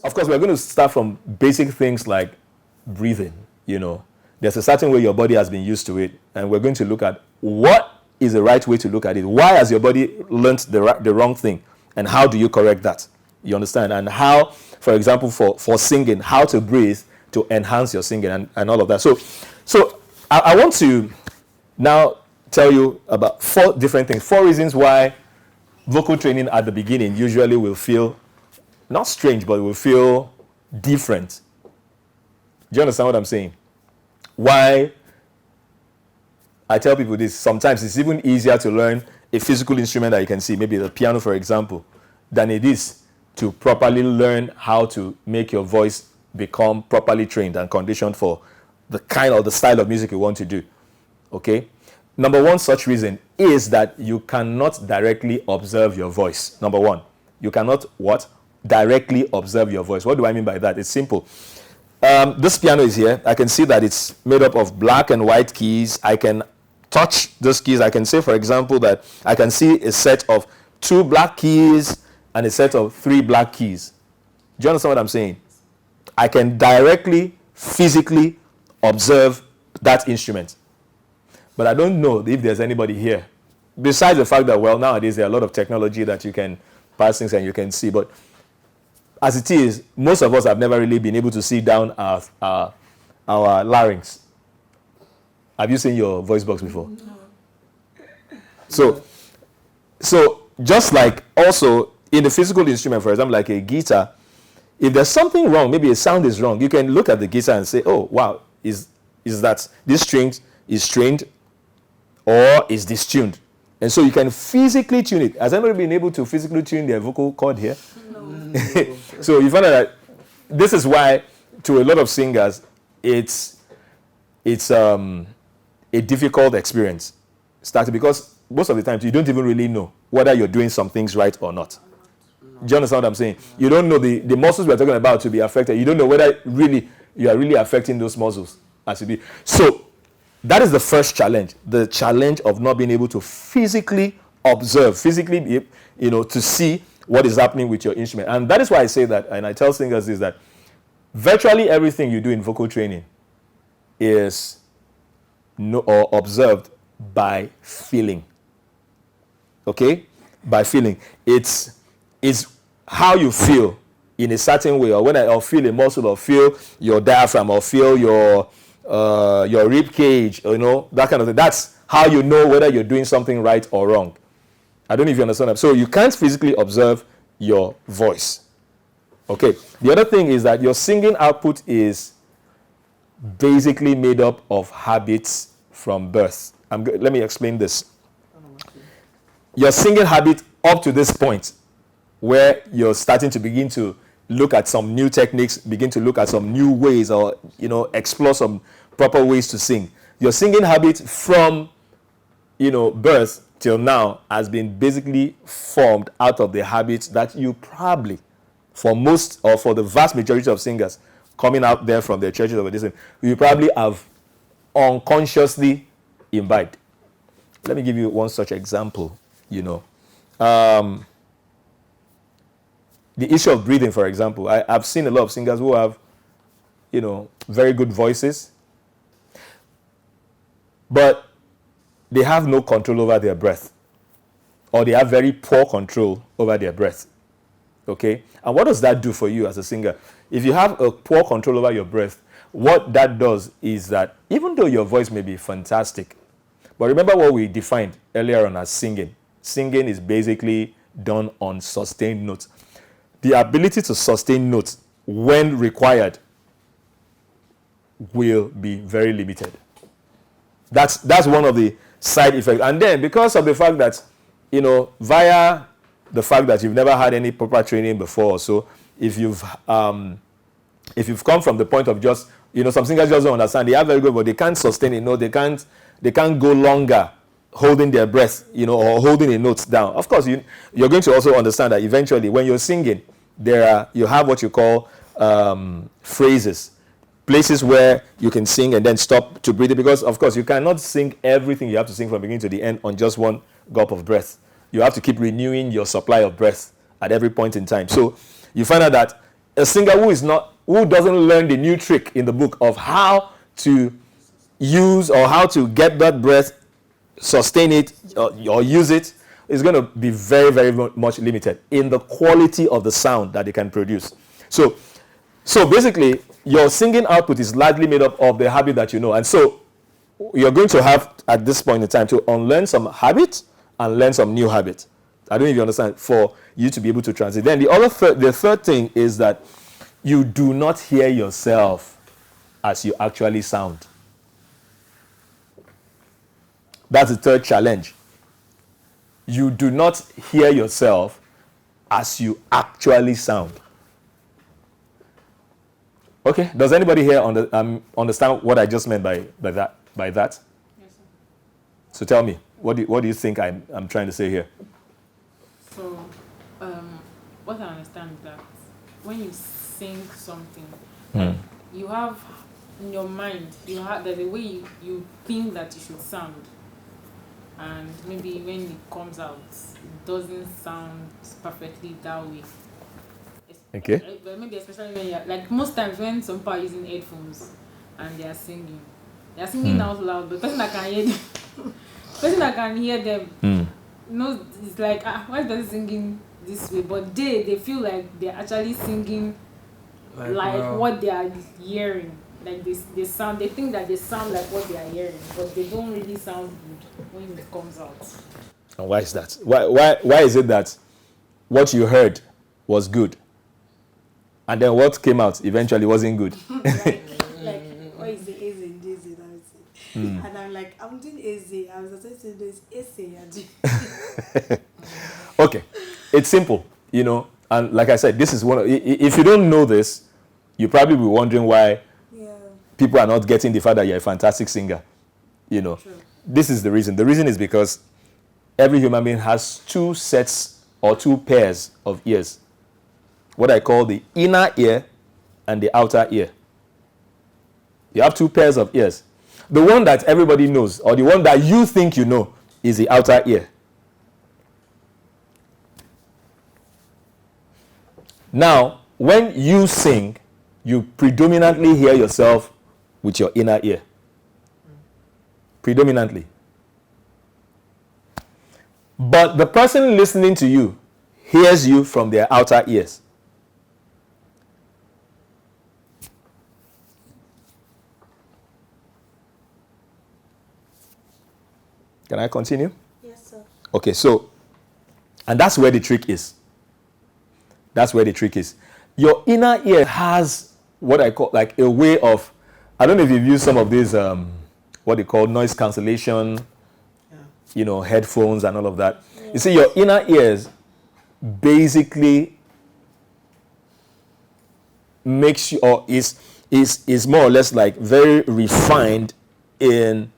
Of course, we're going to start from basic things like breathing. There's a certain way your body has been used to it, and we're going to look at what is the right way to look at it. Why has your body learnt the wrong thing, and how do you correct that? You understand? And how, for example, for singing, how to breathe to enhance your singing and all of that. So I want to now tell you about 4 different things, 4 reasons why vocal training at the beginning usually will feel not strange, but will feel different. Do you understand what I'm saying? Why I tell people this, sometimes it's even easier to learn a physical instrument that you can see, maybe the piano, for example, than it is to properly learn how to make your voice become properly trained and conditioned for the kind or the style of music you want to do. Okay? Number 1 such reason is that you cannot directly observe your voice. Number 1, you cannot what? Directly observe your voice. What do I mean by that? It's simple. This piano is here. I can see that it's made up of black and white keys. I can touch those keys. I can say, for example, that I can see a set of 2 black keys and a set of 3 black keys. Do you understand what I'm saying? I can directly, physically observe that instrument. But I don't know if there's anybody here. Besides the fact that, well, nowadays there are a lot of technology that you can pass things and you can see. But as it is, most of us have never really been able to see down our larynx. Have you seen your voice box before? No. So just like also in the physical instrument, for example, like a guitar, if there's something wrong, maybe a sound is wrong, you can look at the guitar and say, oh, wow, is that this string is strained or is distuned? And so you can physically tune it. Has anybody been able to physically tune their vocal cord here? No. So you find out that this is why, to a lot of singers, it's a difficult experience. Starting because most of the times you don't even really know whether you're doing some things right or not. Do you understand what I'm saying? You don't know the muscles we're talking about to be affected. You don't know whether really you are really affecting those muscles as you be. So that is the first challenge, the challenge of not being able to physically observe, to see what is happening with your instrument. And that is why I say that, and I tell singers is that virtually everything you do in vocal training is observed by feeling. Okay? By feeling. It's how you feel in a certain way, or when I'll feel a muscle, or feel your diaphragm, or feel your rib cage, that kind of thing. That's how you know whether you're doing something right or wrong. I don't know if you understand that. So you can't physically observe your voice. Okay. The other thing is that your singing output is basically made up of habits from birth. Let me explain this. Your singing habit up to this point, where you're starting to begin to look at some new techniques, begin to look at some new ways, or explore some proper ways to sing. Your singing habit from birth till now has been basically formed out of the habits that you probably, for most or for the vast majority of singers coming out there from their churches or this, you probably have unconsciously imbibed. Let me give you one such example. The issue of breathing, for example. I've seen a lot of singers who have, very good voices, but they have no control over their breath, or they have very poor control over their breath. Okay? And what does that do for you as a singer? If you have a poor control over your breath, what that does is that even though your voice may be fantastic, but remember what we defined earlier on as singing. Singing is basically done on sustained notes. The ability to sustain notes when required will be very limited. That's one of the side effects. And then because of the fact that, via the fact that you've never had any proper training before, so if you've come from the point of just, some singers just don't understand. They are very good, but they can't sustain it. No, they can't go longer holding their breath, or holding the notes down. Of course, you're going to also understand that eventually when you're singing, you have what you call phrases, places where you can sing and then stop to breathe, because of course you cannot sing everything you have to sing from beginning to the end on just one gulp of breath. You have to keep renewing your supply of breath at every point in time. So you find out that a singer who doesn't learn the new trick in the book of how to use or how to get that breath, sustain it, or use it, is going to be very, very much limited in the quality of the sound that they can produce. So basically, your singing output is largely made up of the habit that you know. And so you're going to have, at this point in time, to unlearn some habits and learn some new habits. I don't know if you understand, for you to be able to transit. Then the third thing is that you do not hear yourself as you actually sound. That's the third challenge. You do not hear yourself as you actually sound. Okay, does anybody here understand what I just meant by that? Yes, sir. So tell me, what do you think I'm trying to say here? So, what I understand is that when you sing something, you have in your mind, there's a way you think that you should sound. And maybe when it comes out, it doesn't sound perfectly that way. Okay. But maybe especially when you're, like most times when some people are using headphones and they are singing out loud, but the person that can hear them knows it's like, why is they singing this way? But they feel like they're actually singing like what they are hearing. Like they think that they sound like what they are hearing, but they don't really sound good when it comes out. And why is that? Why is it that what you heard was good, and then what came out eventually wasn't good? Like what is the AZ and JZ? And I'm like, I'm doing AZ. I was saying this AZ. Okay, it's simple, and like I said, this is one. If you don't know this, you probably be wondering why people are not getting the fact that you're a fantastic singer. True. This is the reason. The reason is because every human being has two sets or two pairs of ears. What I call the inner ear and the outer ear. You have two pairs of ears. The one that everybody knows, or the one that you think you know, is the outer ear. Now, when you sing, you predominantly hear yourself with your inner ear. Predominantly. But the person listening to you hears you from their outer ears. Can I continue? Yes, sir. Okay, so, and that's where the trick is. That's where the trick is. Your inner ear has what I call like a way of, I don't know if you've used some of these, what they call noise cancellation, headphones and all of that. Yeah. You see, your inner ears basically makes you, or is more or less like very refined in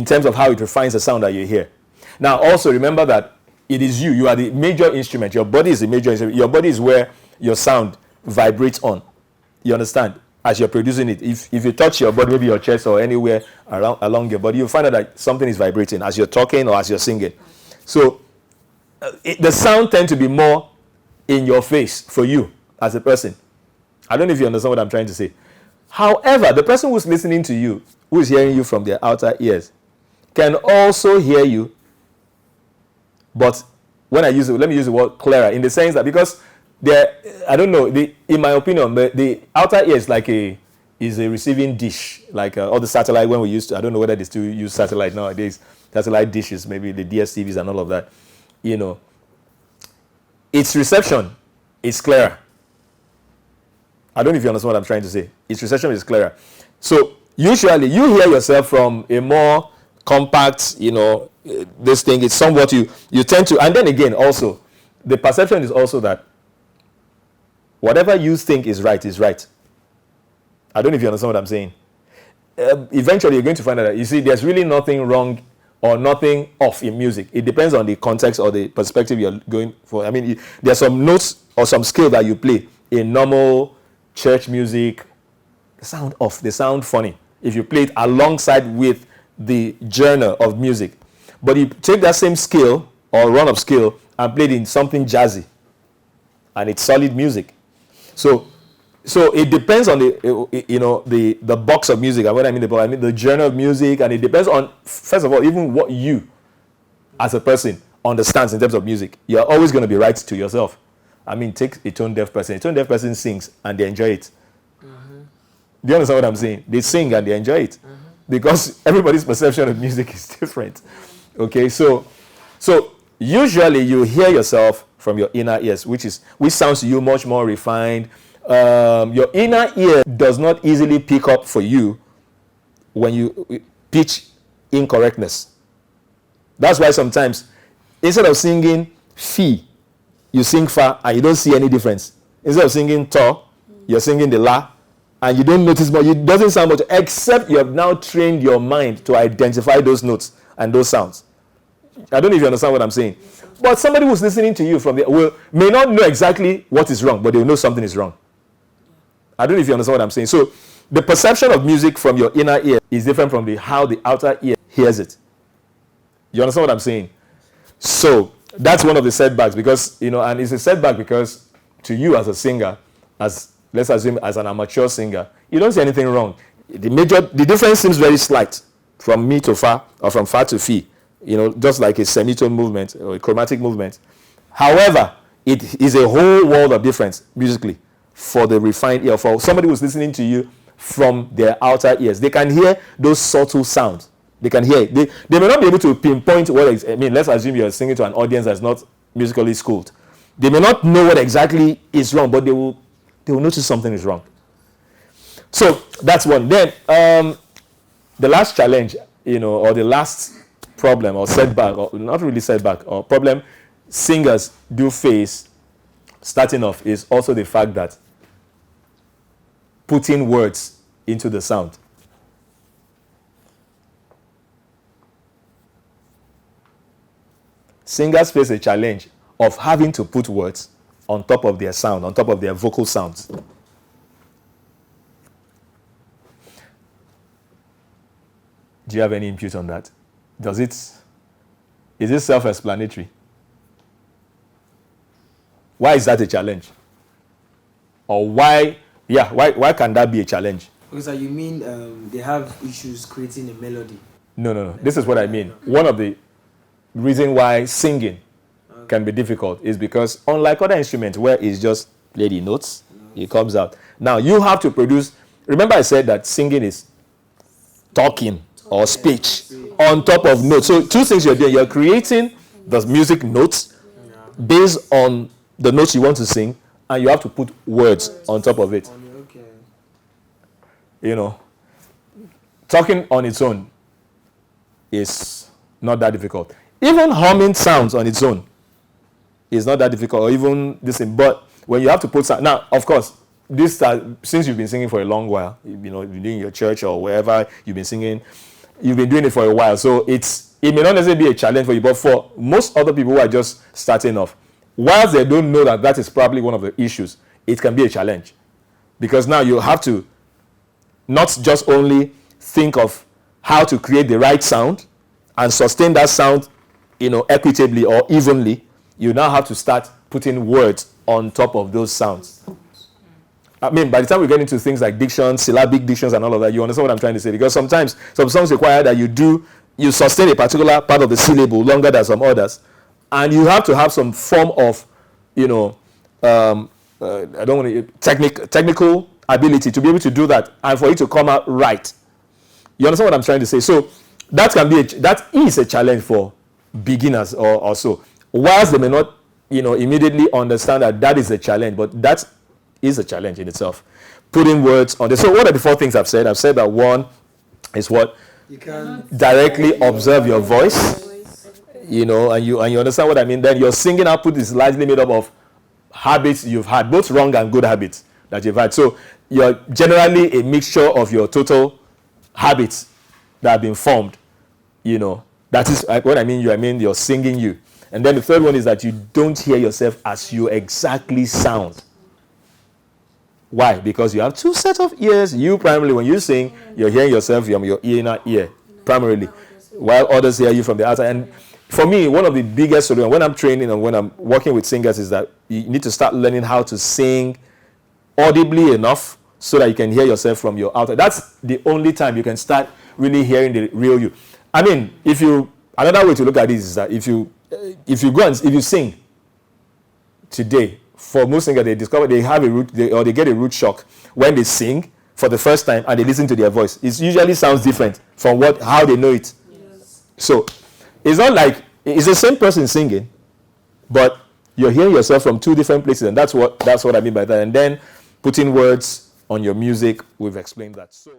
terms of how it refines the sound that you hear. Now, also remember that it is you are the major instrument. Your body is the major instrument. Your body is where your sound vibrates on. You understand? As you're producing it. If you touch your body, maybe your chest or anywhere along your body, you'll find out that something is vibrating as you're talking or as you're singing. So the sound tends to be more in your face for you as a person. I don't know if you understand what I'm trying to say. However, the person who's listening to you, who is hearing you from their outer ears, can also hear you. But when let me use the word clearer, in the sense that because I don't know, in my opinion, the outer ear is like a receiving dish, like all the satellite when we used to, I don't know whether they still use satellite nowadays, satellite dishes, maybe the DSTVs and all of that, its reception is clearer. I don't know if you understand what I'm trying to say. Its reception is clearer. So usually you hear yourself from a more compact, this thing, it's somewhat you tend to, and then again also, the perception is also that whatever you think is right is right. I don't know if you understand what I'm saying. Eventually you're going to find out that, you see, there's really nothing wrong or nothing off in music. It depends on the context or the perspective you're going for. I mean, there's some notes or some skill that you play in normal church music. They sound off, they sound funny if you play it alongside with the genre of music. But you take that same skill or run of skill and play it in something jazzy, and it's solid music. So it depends on the box of music. And when I mean the box, I mean the genre of music, and it depends on, first of all, even what you as a person understands in terms of music. You're always going to be right to yourself. I mean, take a tone deaf person. A tone deaf person sings and they enjoy it. Do you understand what I'm saying? They sing and they enjoy it because everybody's perception of music is different. Okay, so usually you hear yourself from your inner ears, which sounds to you much more refined. Your inner ear does not easily pick up for you when you pitch incorrectness. That's why sometimes instead of singing fee, you sing fa and you don't see any difference. Instead of singing to, you're singing the la, and you don't notice much. It doesn't sound much, except you have now trained your mind to identify those notes and those sounds. I don't know if you understand what I'm saying. But somebody who's listening to you may not know exactly what is wrong, but they will know something is wrong. I don't know if you understand what I'm saying. So the perception of music from your inner ear is different from how the outer ear hears it. You understand what I'm saying? So that's one of the setbacks, because, and it's a setback because to you as a singer, let's assume as an amateur singer, you don't see anything wrong. The difference seems very slight from mi to fa or from fa to fi, just like a semitone movement or a chromatic movement. However, it is a whole world of difference musically for the refined ear, for somebody who's listening to you from their outer ears. They can hear those subtle sounds. They can hear it. They may not be able to pinpoint let's assume you're singing to an audience that's not musically schooled. They may not know what exactly is wrong, but they will notice something is wrong. So that's one. Then the last challenge, or the last problem or setback, or not really setback, or problem singers do face starting off is also the fact that putting words into the sound. Singers face a challenge of having to put words on top of their sound, on top of their vocal sounds. Do you have any input on that? Is it self-explanatory? Why is that a challenge? Or why can that be a challenge? Because you mean they have issues creating a melody? No. This is what I mean. One of the reasons why singing can be difficult is because, unlike other instruments where it's just play the notes, it comes out. Now you have to produce. Remember I said that singing is talking or speech on top of notes. So two things you're doing. You're creating the music notes based on the notes you want to sing, and you have to put words on top of it. Talking on its own is not that difficult. Even humming sounds on its own is not that difficult, or even this thing. But when you have to put sound, now, of course, since you've been singing for a long while, you've been doing your church or wherever you've been singing, you've been doing it for a while. So it may not necessarily be a challenge for you, but for most other people who are just starting off, whilst they don't know that is probably one of the issues, it can be a challenge. Because now you have to not just only think of how to create the right sound and sustain that sound, equitably or evenly. You now have to start putting words on top of those sounds. I mean, by the time we get into things like diction, syllabic dictions and all of that, you understand what I'm trying to say? Because sometimes some songs require that you sustain a particular part of the syllable longer than some others. And you have to have some form of, technical ability to be able to do that and for it to come out right. You understand what I'm trying to say? So that is a challenge for beginners or so. Whilst they may not, immediately understand that is a challenge, but that is a challenge in itself. Putting words on this. So what are the four things I've said? I've said that one is what? You can directly observe your voice, and you understand what I mean. Then your singing output is largely made up of habits you've had, both wrong and good habits that you've had. So you're generally a mixture of your total habits that have been formed. That is what I mean. I mean you're singing you. And then the third one is that you don't hear yourself as you exactly sound. Why? Because you have two sets of ears. You primarily, when you sing, you're hearing yourself from your inner ear, primarily, while others hear you from the outside. And for me, one of the biggest solutions when I'm training and when I'm working with singers is that you need to start learning how to sing audibly enough so that you can hear yourself from your outer. That's the only time you can start really hearing the real you. I mean, another way to look at this is that if you sing today, for most singers, they discover they have they get a root shock when they sing for the first time and they listen to their voice. It usually sounds different from how they know it. Yes. So it's not like it's the same person singing, but you're hearing yourself from two different places, and that's what I mean by that. And then putting words on your music, we've explained that. So